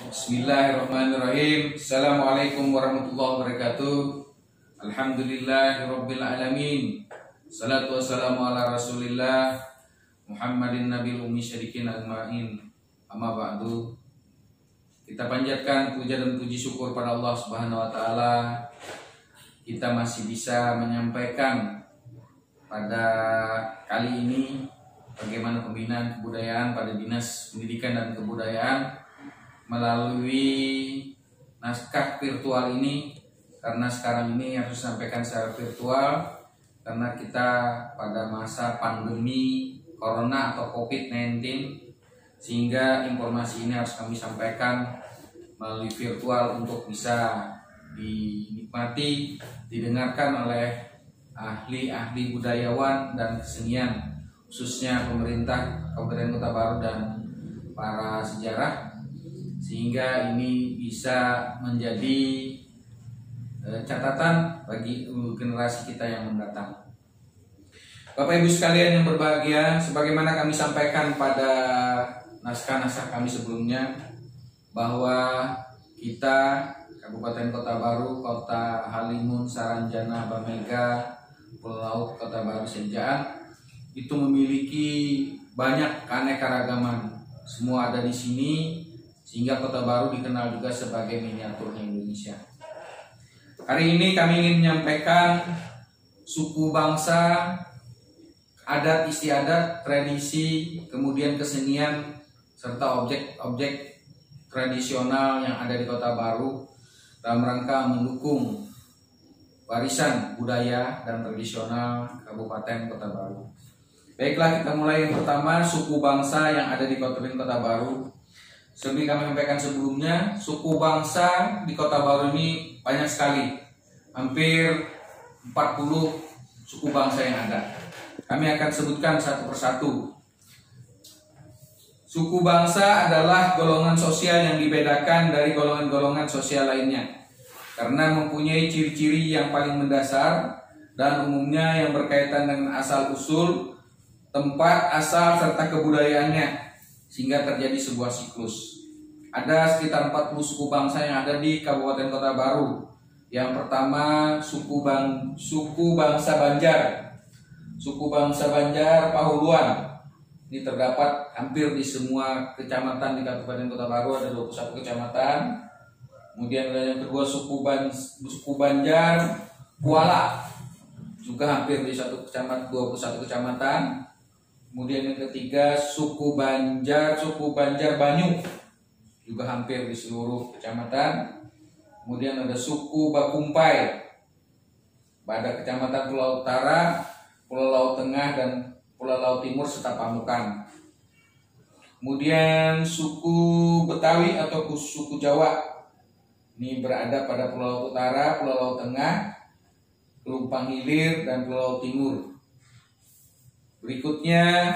Bismillahirrahmanirrahim. Assalamualaikum warahmatullahi wabarakatuh. Alhamdulillahirabbil alamin. Salatu wassalamu ala Rasulillah Muhammadin nabil ummi syarikin ajmain. Amma ba'du. Kita panjatkan puja dan puji syukur pada Allah Subhanahu wa taala. Kita masih bisa menyampaikan pada kali ini bagaimana pembinaan kebudayaan pada Dinas Pendidikan dan Kebudayaan melalui naskah virtual ini, karena sekarang ini harus disampaikan secara virtual karena kita pada masa pandemi Corona atau COVID-19, sehingga informasi ini harus kami sampaikan melalui virtual untuk bisa dinikmati, didengarkan oleh ahli-ahli budayawan dan kesenian, khususnya pemerintah Kabupaten Kota Baru dan para sejarah, sehingga ini bisa menjadi catatan bagi generasi kita yang mendatang. Bapak Ibu sekalian yang berbahagia, sebagaimana kami sampaikan pada naskah-naskah kami sebelumnya, bahwa kita Kabupaten Kota Baru, Kota Halimun, Saranjana, Bamega, Pulau Laut, Kota Baru, Sejaan, itu memiliki banyak keanekaragaman. Semua ada di sini, sehingga Kota Baru dikenal juga sebagai miniaturnya Indonesia. Hari ini kami ingin menyampaikan suku bangsa, adat istiadat, tradisi, kemudian kesenian, serta objek-objek tradisional yang ada di Kota Baru dalam rangka mendukung warisan budaya dan tradisional Kabupaten Kota Baru. Baiklah, kita mulai yang pertama, suku bangsa yang ada di Kabupaten Kota Baru. Seperti kami sampaikan sebelumnya, suku bangsa di Kota Baru ini banyak sekali, hampir 40 suku bangsa yang ada. Kami akan sebutkan satu persatu. Suku bangsa adalah golongan sosial yang dibedakan dari golongan-golongan sosial lainnya, karena mempunyai ciri-ciri yang paling mendasar dan umumnya yang berkaitan dengan asal-usul, tempat asal serta kebudayaannya, sehingga terjadi sebuah siklus. Ada sekitar 40 suku bangsa yang ada di Kabupaten Kota Baru. Yang pertama, suku bangsa Banjar. Suku bangsa Banjar Pahuluan. Ini terdapat hampir di semua kecamatan di Kabupaten Kota Baru, ada 21 kecamatan. Kemudian ada yang kedua, suku Banjar Kuala, juga hampir di 21 kecamatan. Kemudian yang ketiga, suku Banjar Banyu, juga hampir di seluruh kecamatan. Kemudian ada suku Bakumpai pada kecamatan Pulau Utara, Pulau Laut Tengah, dan Pulau Laut Timur serta Pamukan. Kemudian suku Betawi atau suku Jawa, ini berada pada Pulau Laut Utara, Pulau Laut Tengah, Pelumpang Hilir, dan Pulau Laut Timur. Berikutnya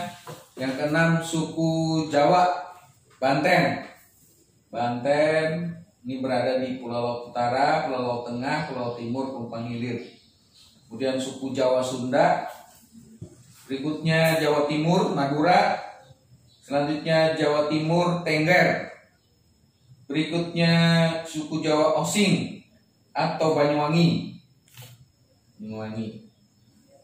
yang keenam, suku Jawa Banten. Banten ini berada di Pulau Laut Utara, Pulau Laut Tengah, Pulau Laut Timur, Pelumpang Hilir. Kemudian suku Jawa Sunda. Berikutnya Jawa Timur Madura. Selanjutnya Jawa Timur Tengger. Berikutnya suku Jawa Osing atau Banyuwangi.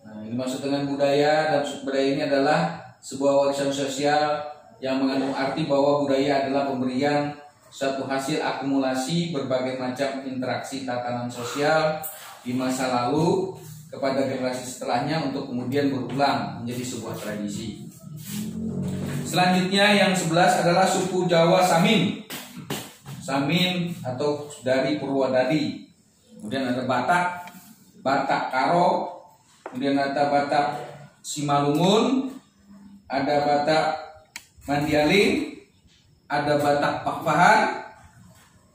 Nah, ini maksud dengan budaya, dan budaya ini adalah sebuah warisan sosial yang mengandung arti bahwa budaya adalah pemberian suatu hasil akumulasi berbagai macam interaksi tatanan sosial di masa lalu kepada generasi setelahnya untuk kemudian berulang menjadi sebuah tradisi. Selanjutnya yang 11 adalah suku Jawa Samin. Samin atau dari Purwodadi. Kemudian ada Batak Karo. Kemudian ada Batak Simalungun, ada Batak Mandialing, ada Batak Pakpahan.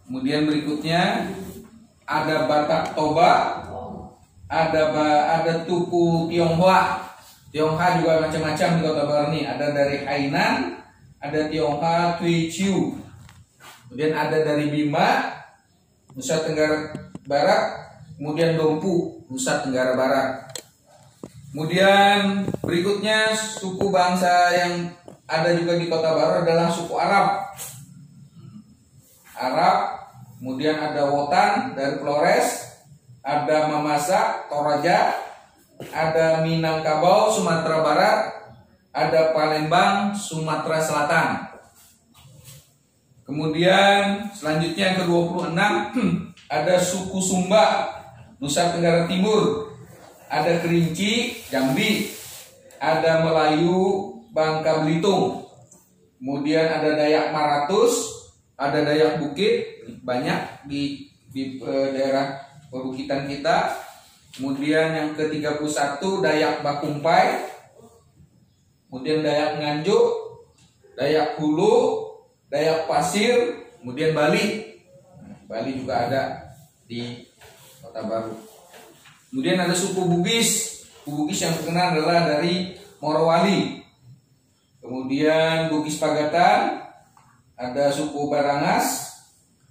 Kemudian berikutnya ada Batak Toba, ada Tuku Tionghoa. Tionghoa juga macam-macam di Kota Baru ini. Ada dari Hainan, ada Tionghoa Tui Chiu. Kemudian ada dari Bima, Nusa Tenggara Barat. Kemudian Dompu, Nusa Tenggara Barat. Kemudian berikutnya suku bangsa yang ada juga di Kota Baru adalah suku Arab. Kemudian ada Wotan dari Flores, ada Mamasa, Toraja, ada Minangkabau, Sumatera Barat, ada Palembang, Sumatera Selatan. Kemudian selanjutnya yang ke-26 ada suku Sumba, Nusa Tenggara Timur, ada Kerinci, Jambi, ada Melayu, Bangka Belitung. Kemudian ada Dayak Maratus, ada Dayak Bukit, banyak di daerah perbukitan kita. Kemudian yang ke-31 Dayak Bakumpai, kemudian Dayak Nganjuk, Dayak Hulu, Dayak Pasir, kemudian Bali. Bali juga ada di Kota Baru. Kemudian ada suku Bugis. Bugis yang terkenal adalah dari Morowali. Kemudian Bugis Pagatan, ada suku Barangas,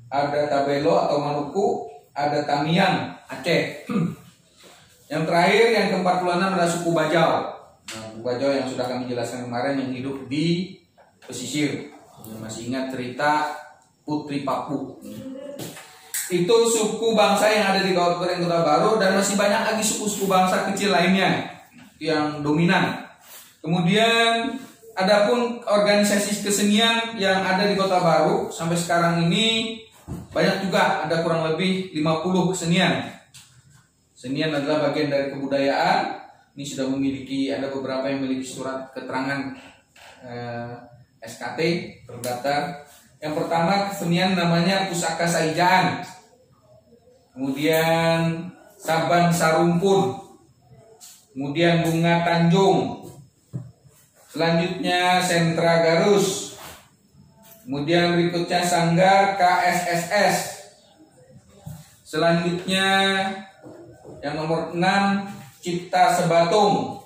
ada Tabelo atau Maluku, ada Tamiang, Aceh. Yang terakhir yang ke-46 adalah suku Bajau. Nah, suku Bajau yang sudah kami jelaskan kemarin yang hidup di pesisir. Masih ingat cerita Putri Papu? Itu suku bangsa yang ada di Kabupaten Kota Baru, dan masih banyak lagi suku-suku bangsa kecil lainnya yang dominan. Kemudian adapun organisasi kesenian yang ada di Kota Baru sampai sekarang ini banyak juga, ada kurang lebih 50 kesenian. Kesenian adalah bagian dari kebudayaan. Ini sudah memiliki, ada beberapa yang memiliki surat keterangan SKT terdaftar. Yang pertama kesenian namanya Pusaka Saijaan, kemudian Saban Sarumpun, kemudian Bunga Tanjung, selanjutnya Sentra Garus, kemudian berikutnya Sanggar KSSS, selanjutnya yang nomor 6 Cipta Sebatung,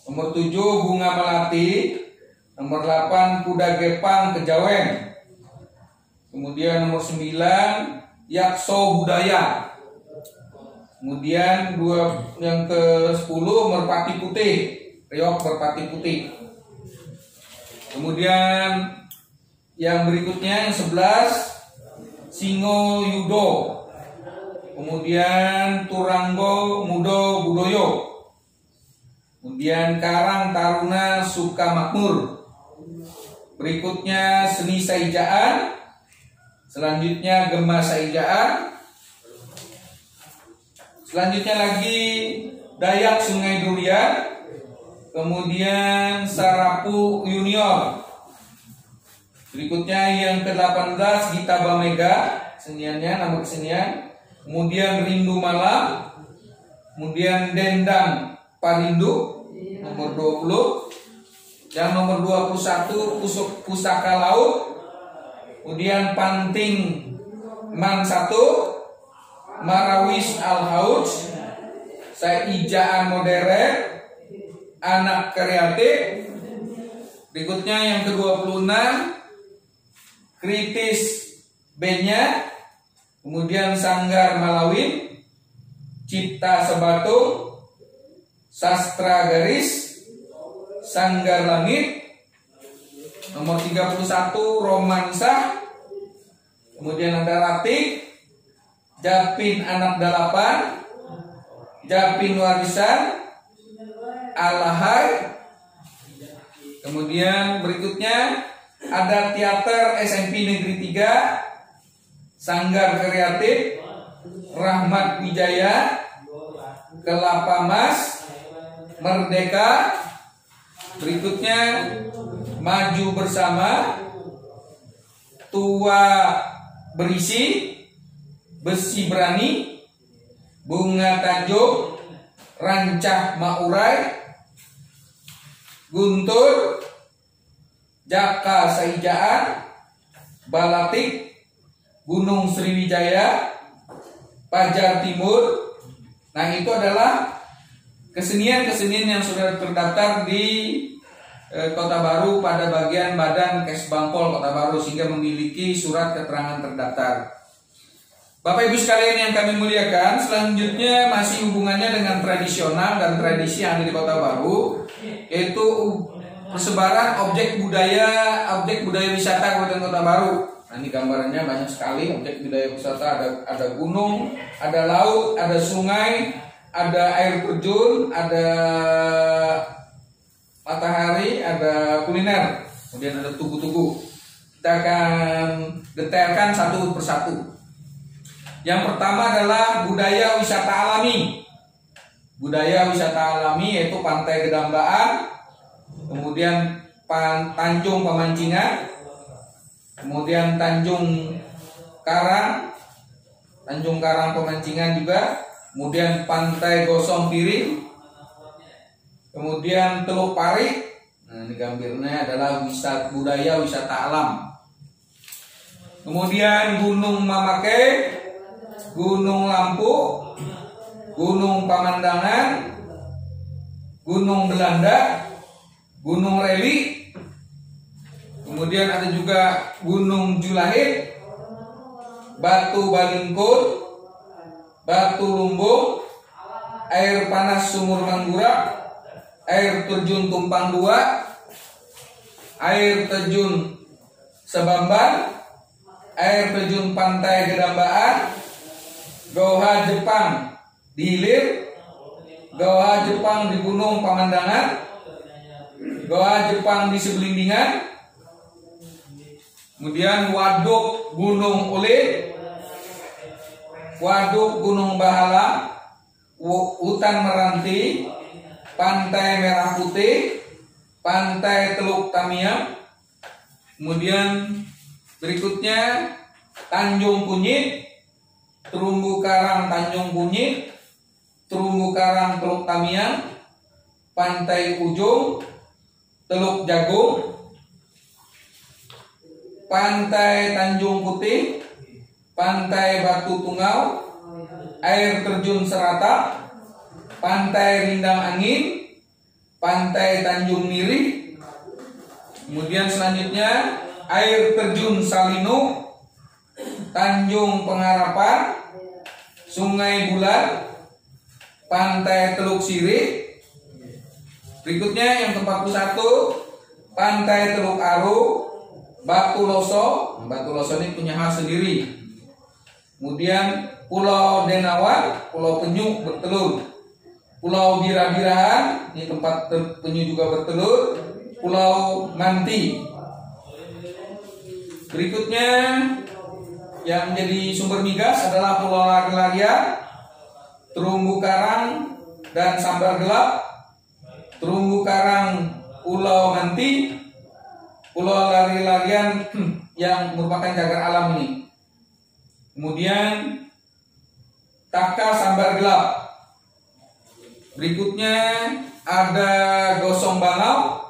nomor 7 Bunga Melati, nomor 8 Kuda Gepang Kejawen, kemudian nomor 9 Yakso Budaya, kemudian yang ke-10 Merpati Putih, Riok Merpati Putih. Kemudian yang berikutnya yang 11 Singo Yudo, kemudian Turanggo Mudo Budoyo, kemudian Karang Taruna Sukamakmur. Berikutnya Seni Saijaan, selanjutnya Gema Saijaan, selanjutnya lagi Dayak Sungai Durian, kemudian Sarapu Junior. Berikutnya yang ke-18 Gita Bamega, keseniannya, nama kesenian. Kemudian Rindu Malam, kemudian Dendang Parindu, nomor 20. Yang nomor 21 Pusaka Laut, kemudian Panting Man 1, Marawis Al Hauj, Saijaan Modern, Anak Kreatif. Berikutnya yang ke-26 Kritis Benya, kemudian Sanggar Malawin, Cipta Sebatung, Sastra Garis, Sanggar Langit, nomor 31 Romansa, kemudian ada Ratik, Japin Anak Dalapan, Japin Warisan, Alahai. Kemudian berikutnya ada Teater SMP Negeri 3, Sanggar Kreatif, Rahmat Wijaya, Kelapa Mas, Merdeka. Berikutnya Maju Bersama, Tua Berisi, Besi Berani, Bunga Tanjung, Rancah Maurai, Guntur, Jaka Saijaan, Balatik, Gunung Sriwijaya, Pajar Timur. Nah, itu adalah kesenian-kesenian yang sudah terdaftar di Kota Baru pada bagian Badan Kesbangpol Kota Baru, sehingga memiliki surat keterangan terdaftar. Bapak Ibu sekalian yang kami muliakan, selanjutnya masih hubungannya dengan tradisional dan tradisi yang ada di Kota Baru, yaitu persebaran objek budaya wisata Kabupaten Kota Baru. Nah, ini gambarannya banyak sekali objek budaya wisata, ada gunung, ada laut, ada sungai, ada air terjun, ada matahari, ada kuliner, kemudian ada tugu-tugu. Kita akan detailkan satu persatu. Yang pertama adalah budaya wisata alami. Budaya wisata alami yaitu Pantai Gedambaan, kemudian Tanjung Pemancingan, kemudian Tanjung Karang Pemancingan juga, kemudian Pantai Gosong Piring, kemudian Teluk Pari. Nah, ini gambirnya adalah budaya wisata alam. Kemudian Gunung Mamake, Gunung Lampu, Gunung Pamandangan, Gunung Belanda, Gunung Reli, kemudian ada juga Gunung Julahit, Batu Balingkul, Batu Lumbung, air panas Sumur Manggurak, air terjun Tumpang 2, air terjun Sebamban, air terjun Pantai Gedambaan, Goa Jepang di Hilir, Goa Jepang di Gunung Pamandangan, Goa Jepang di Sebelindingan, kemudian Waduk Gunung Ulin, Waduk Gunung Bahala, Hutan Meranti, Pantai Merah Putih, Pantai Teluk Tamiang, kemudian berikutnya Tanjung Kunyit, Terumbu Karang Tanjung Kunyit, Terumbu Karang Teluk Tamiang, Pantai Ujung, Teluk Jagung, Pantai Tanjung Putih, Pantai Batu Tungau, air terjun Serata, Pantai Rindang Angin, Pantai Tanjung Miri, kemudian selanjutnya air terjun Salino, Tanjung Pengarapan, Sungai Bulan, Pantai Teluk Sirih. Berikutnya yang ke-41, Pantai Teluk Aru, Batu Loso. Batu Loso ini punya khas sendiri. Kemudian Pulau Denawan, Pulau Penyu bertelur. Pulau Bira-Birahan, ini tempat penyu juga bertelur. Pulau Manti. Berikutnya yang menjadi sumber migas adalah Pulau Lari-Larian, Terumbu Karang dan Sambar Gelap, Terumbu Karang Pulau Manti, Pulau Lari-Larian yang merupakan cagar alam ini. Kemudian Taka Sambar Gelap. Berikutnya ada Gosong Bangau,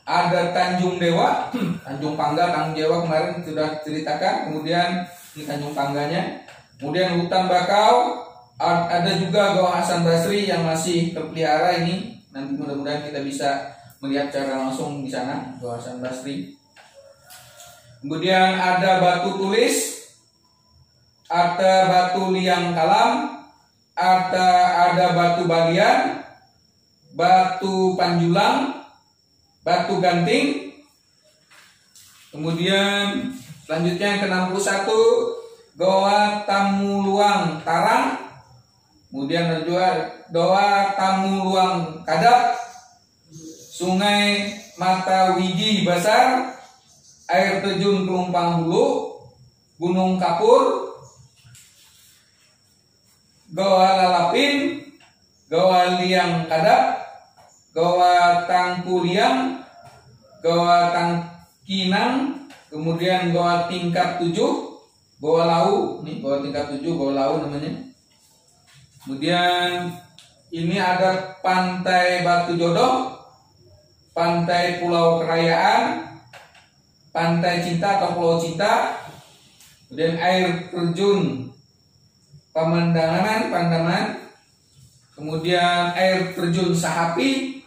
ada Tanjung Dewa, Tanjung Pangga, Tanjung Dewa kemarin sudah ceritakan. Kemudian di Tanjung Pangganya, kemudian Hutan Bakau, ada juga Goa Hasan Basri yang masih terpelihara ini. Nanti mudah-mudahan kita bisa melihat secara langsung di sana Goa Hasan Basri. Kemudian ada Batu Tulis, ada Batu Liang Kalam, ada Batu Balian, Batu Panjulang, Batu Ganting. Kemudian selanjutnya yang ke-61 Goa Tamuluang Tarang, kemudian ada juga Goa Tamuluang Kadap, Sungai Mata Wiji Basar, air terjun Pelumpang Hulu, Gunung Kapur, Goa Lalapin, Goa Liang Kadap, Goa Tangkuliang, Goa Tangkinang, kemudian Goa Tingkat 7, Goa Lau, nih Goa Tingkat 7, Goa Lau namanya. Kemudian ini ada Pantai Batu Jodoh, Pantai Pulau Kerayaan, Pantai Cinta atau Pulau Cinta, kemudian air terjun Pandaman, kemudian air terjun Sahapi,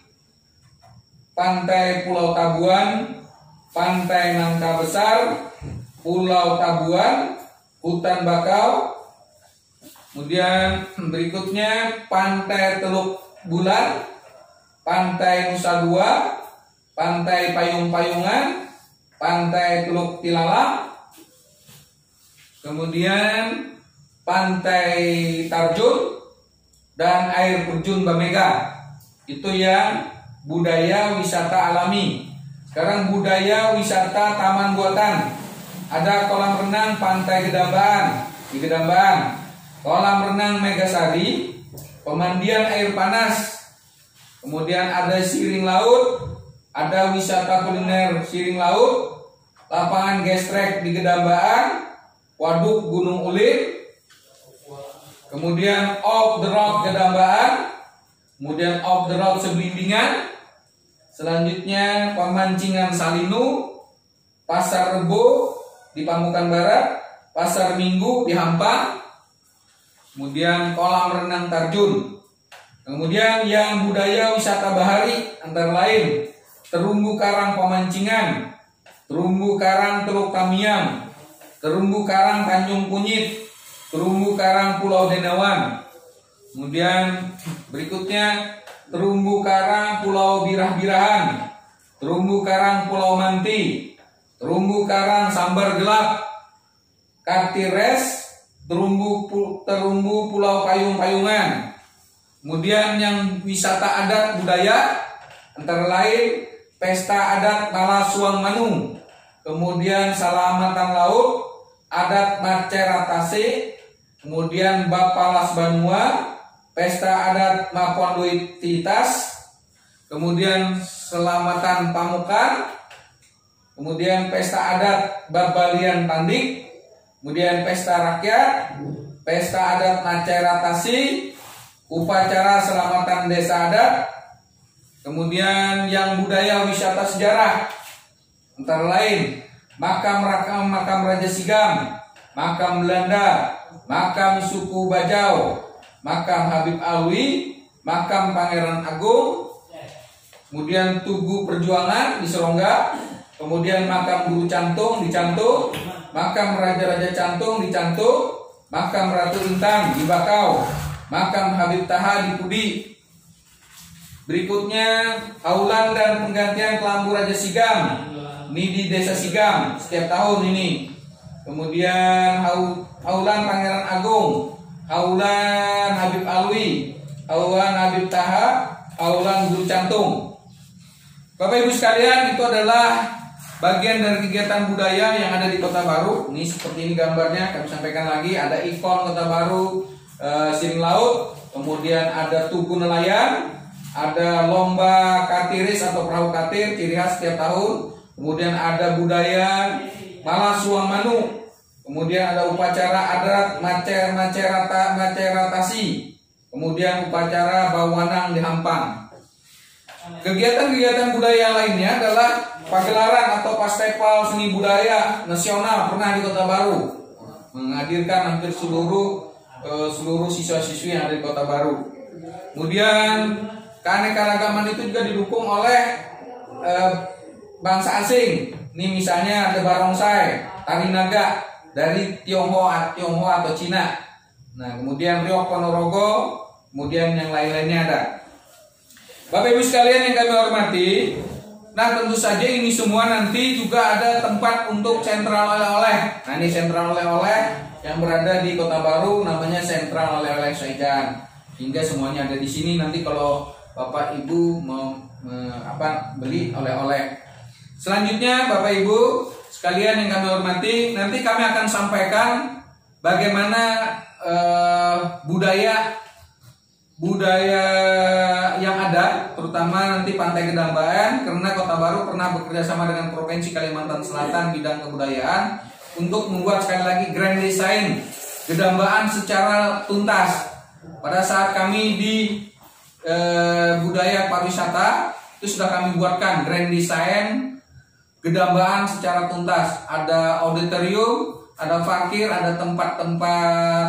Pantai Pulau Tabuan, Pantai Nangka Besar, Pulau Tabuan, Hutan Bakau. Kemudian berikutnya Pantai Teluk Bulan, Pantai Nusa Dua, Pantai Payung-Payungan, Pantai Teluk Tilalang, kemudian Pantai Tarjun, dan air terjun Bamega. Itu yang budaya wisata alami. Sekarang budaya wisata taman buatan. Ada kolam renang Pantai Gedambaan di Gedambaan, kolam renang Megasari, pemandian air panas, kemudian ada siring laut, ada wisata kuliner siring laut, lapangan gestrek di Gedambaan, waduk Gunung Ulin, kemudian off the road Gedambaan, kemudian off the road Seblimbingan, selanjutnya pemancingan Salinu, Pasar Rebo di Pamukan Barat, Pasar Minggu di Hampang, kemudian kolam renang Tarjun. Kemudian yang budaya wisata bahari antara lain terumbu karang Pemancingan, terumbu karang Teluk Tamiang, terumbu karang Tanjung Kunyit, terumbu karang Pulau Denawan. Kemudian berikutnya terumbu karang Pulau Birah-Birahan, terumbu karang Pulau Manti, terumbu karang Sambar Gelap, Kartires, terumbu Pulau Payung-Payungan. Kemudian yang wisata adat budaya antara lain Pesta Adat Malasuang Manu, kemudian Salamatan Laut, Adat Maceratase, kemudian Bapalas Banua, Pesta Adat Maponduititas, kemudian Selamatan Pamukan, kemudian Pesta Adat Babalian Tandik, kemudian Pesta Rakyat, Pesta Adat Maceratasi, upacara Selamatan Desa Adat, kemudian yang budaya wisata sejarah antara lain makam Raja Sigam, makam Belanda, makam suku Bajau, makam Habib Alwi, makam Pangeran Agung, kemudian Tugu Perjuangan di Serongga, kemudian makam Guru Cantung di Cantung, makam Raja-Raja Cantung di Cantung, makam Ratu Intang di Bakau, makam Habib Taha di Pudi. Berikutnya Haulan dan penggantian kelambu Raja Sigam, ini di Desa Sigam setiap tahun ini. Kemudian Haulan Pangeran Agung, Haulan Habib Alwi, Haulan Habib Taha, Haulan Guru Cantung. Bapak Ibu sekalian, itu adalah bagian dari kegiatan budaya yang ada di Kota Baru. Ini seperti ini gambarnya, kami sampaikan lagi. Ada ikon Kota Baru, siring laut, kemudian ada tugu nelayan, ada lomba katiris atau perahu katir, ciri khas setiap tahun. Kemudian ada budaya Malasuang Manu, kemudian ada upacara adat Maceratasi, kemudian upacara Bawanang di Hampang. Kegiatan-kegiatan budaya lainnya adalah pagelaran atau festival seni budaya nasional pernah di Kota Baru, menghadirkan hampir seluruh siswa-siswi yang ada di Kota Baru. Kemudian keanekaragaman itu juga didukung oleh bangsa asing. Ini misalnya ada barongsai, tari naga dari Tionghoa atau Cina. Nah, kemudian Riok Ponorogo, kemudian yang lain-lainnya ada. Bapak Ibu sekalian yang kami hormati, nah tentu saja ini semua nanti juga ada tempat untuk sentral oleh-oleh. Nah, ini sentral oleh-oleh yang berada di Kota Baru, namanya sentral oleh-oleh Saijan. Hingga semuanya ada di sini. Nanti kalau Bapak Ibu mau beli oleh-oleh. Selanjutnya Bapak Ibu sekalian yang kami hormati, nanti kami akan sampaikan bagaimana budaya yang ada, terutama nanti Pantai Gedambaan, karena Kota Baru pernah bekerja sama dengan Provinsi Kalimantan Selatan bidang kebudayaan untuk membuat sekali lagi grand design Gedambaan secara tuntas. Pada saat kami di budaya pariwisata itu sudah kami buatkan grand design Gedambaan secara tuntas. Ada auditorium, ada parkir, ada tempat-tempat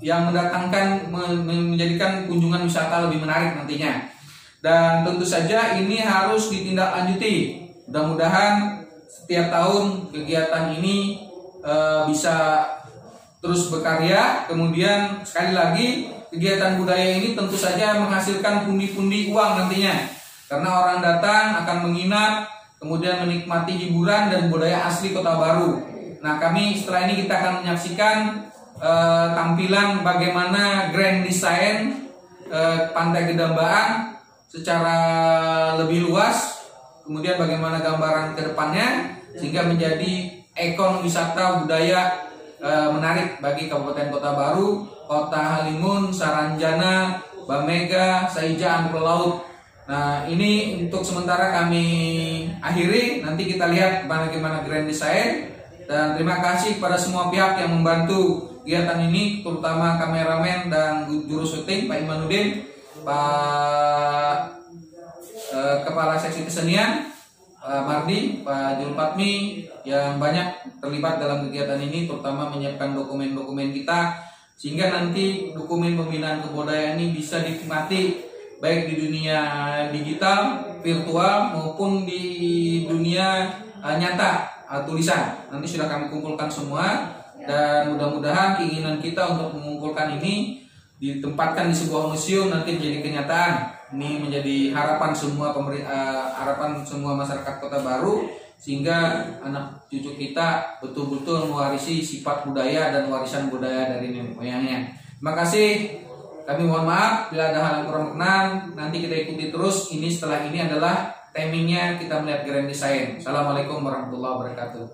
yang mendatangkan, menjadikan kunjungan wisata lebih menarik nantinya. Dan tentu saja ini harus ditindaklanjuti. Mudah-mudahan setiap tahun kegiatan ini bisa terus berkarya. Kemudian sekali lagi kegiatan budaya ini tentu saja menghasilkan pundi-pundi uang nantinya. Karena orang datang akan menginap, kemudian menikmati hiburan dan budaya asli Kota Baru. Nah, kami setelah ini kita akan menyaksikan tampilan bagaimana grand design Pantai Gedambaan secara lebih luas, kemudian bagaimana gambaran ke depannya sehingga menjadi ikon wisata budaya menarik bagi Kabupaten Kota Baru, Kota Halimun, Saranjana, Bamega, Saija, Ampel Laut. Nah, ini untuk sementara kami akhiri. Nanti kita lihat bagaimana grand design. Dan terima kasih kepada semua pihak yang membantu kegiatan ini, terutama kameramen dan juru syuting Pak Imanuddin, Pak Kepala Seksi Kesenian Mardi, Pak Julpatmi yang banyak terlibat dalam kegiatan ini, terutama menyiapkan dokumen-dokumen kita sehingga nanti dokumen pembinaan kebudayaan ini bisa dinikmati baik di dunia digital, virtual maupun di dunia nyata tulisan. Nanti sudah kami kumpulkan semua dan mudah-mudahan keinginan kita untuk mengumpulkan ini ditempatkan di sebuah museum nanti menjadi kenyataan. Ini menjadi harapan semua masyarakat Kota Baru sehingga anak cucu kita betul-betul mewarisi sifat budaya dan warisan budaya dari nenek moyangnya. Terima kasih. Kami mohon maaf bila ada hal yang kurang berkenan. Nanti kita ikuti terus. Ini setelah ini adalah timingnya kita melihat grand design. Assalamualaikum warahmatullahi wabarakatuh.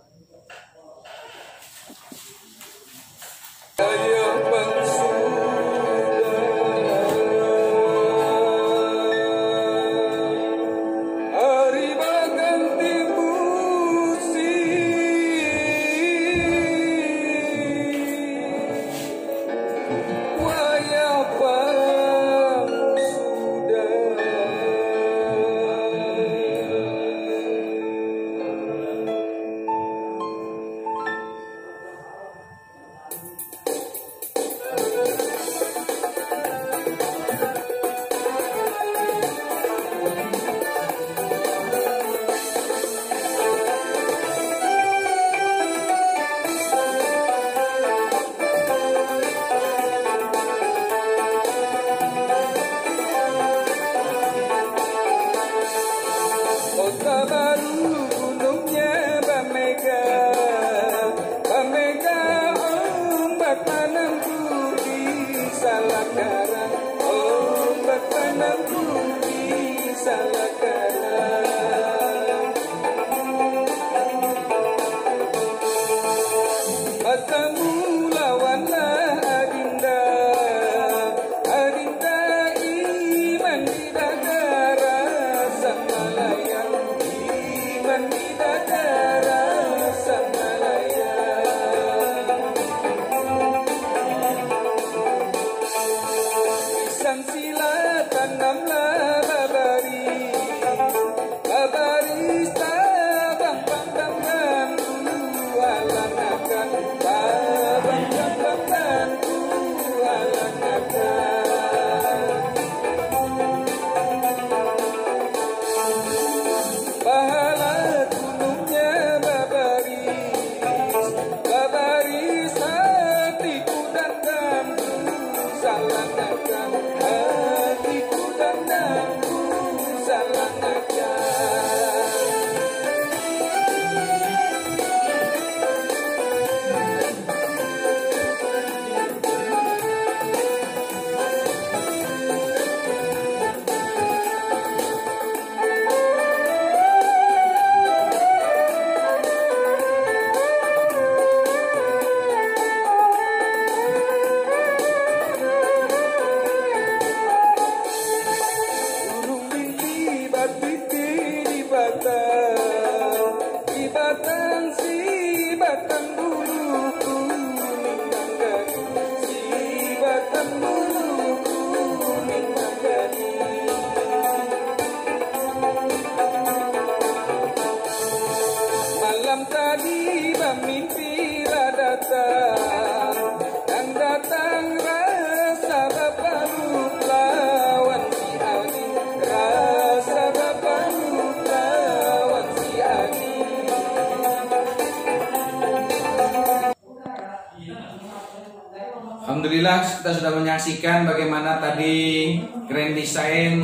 Alhamdulillah kita sudah menyaksikan bagaimana tadi grand design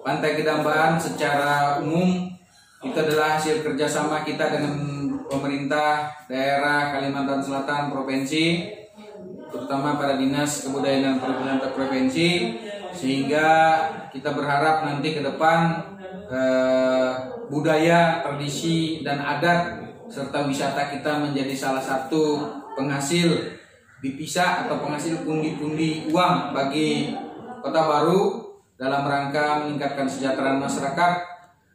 Pantai Gedambaan secara umum itu adalah hasil kerjasama kita dengan pemerintah daerah Kalimantan Selatan provinsi, terutama pada dinas kebudayaan dan pariwisata provinsi, sehingga kita berharap nanti ke depan budaya, tradisi dan adat serta wisata kita menjadi salah satu penghasil devisa atau penghasil pundi-pundi uang bagi Kota Baru dalam rangka meningkatkan kesejahteraan masyarakat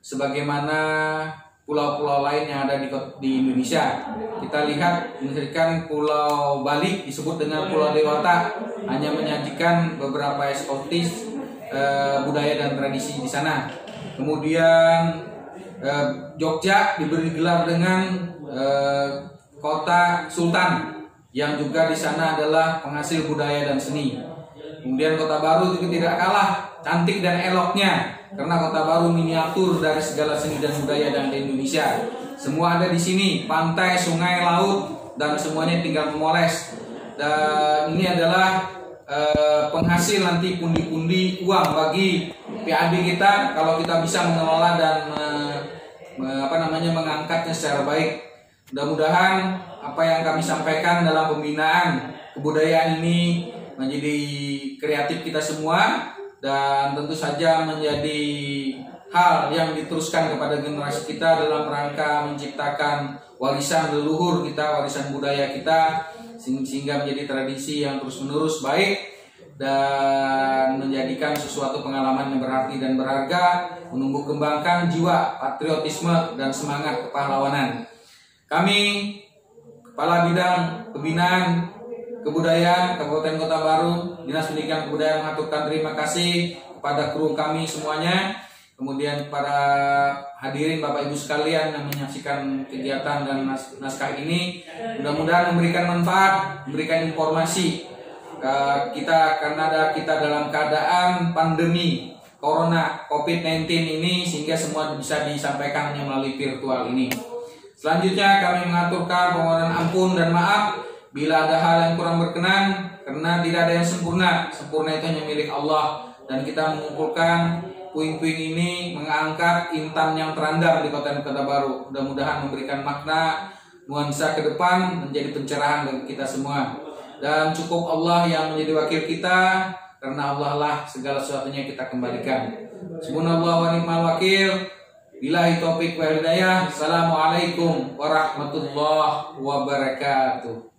sebagaimana pulau-pulau lain yang ada di Indonesia. Kita lihat misalkan Pulau Bali disebut dengan Pulau Dewata, hanya menyajikan beberapa eksotis budaya dan tradisi di sana. Kemudian Jogja diberi gelar dengan kota Sultan yang juga di sana adalah penghasil budaya dan seni. Kemudian Kota Baru juga tidak kalah cantik dan eloknya karena Kota Baru miniatur dari segala seni dan budaya dan di Indonesia. Semua ada di sini, pantai, sungai, laut, dan semuanya tinggal memoles. Dan ini adalah penghasil nanti pundi-pundi uang bagi PAD kita kalau kita bisa mengelola dan mengangkatnya secara baik. Mudah-mudahan apa yang kami sampaikan dalam pembinaan kebudayaan ini menjadi kreatif kita semua dan tentu saja menjadi hal yang diteruskan kepada generasi kita dalam rangka menciptakan warisan leluhur kita, warisan budaya kita, sehingga menjadi tradisi yang terus-menerus baik dan menjadikan sesuatu pengalaman yang berarti dan berharga, menumbuh kembangkan jiwa patriotisme dan semangat kepahlawanan. Kami Kepala Bidang Pembinaan Kebudayaan Kabupaten Kota Baru, Dinas Pendidikan Kebudayaan mengaturkan terima kasih kepada kru kami semuanya, kemudian para hadirin Bapak Ibu sekalian yang menyaksikan kegiatan dan naskah ini. Mudah-mudahan memberikan manfaat, memberikan informasi kita karena kita dalam keadaan pandemi Corona COVID-19 ini, sehingga semua bisa disampaikan hanya melalui virtual ini. Selanjutnya kami mengaturkan permohonan ampun dan maaf bila ada hal yang kurang berkenan, karena tidak ada yang sempurna. Sempurna itu hanya milik Allah, dan kita mengumpulkan puing-puing ini mengangkat intan yang terandam di Kota Baru. Mudah-mudahan memberikan makna nuansa ke depan, menjadi pencerahan bagi kita semua. Dan cukup Allah yang menjadi wakil kita, karena Allah lah segala sesuatunya kita kembalikan. Subhanallah wa ni'mal wakil. Billahi taufik wal hidayah. Assalamualaikum warahmatullahi wabarakatuh.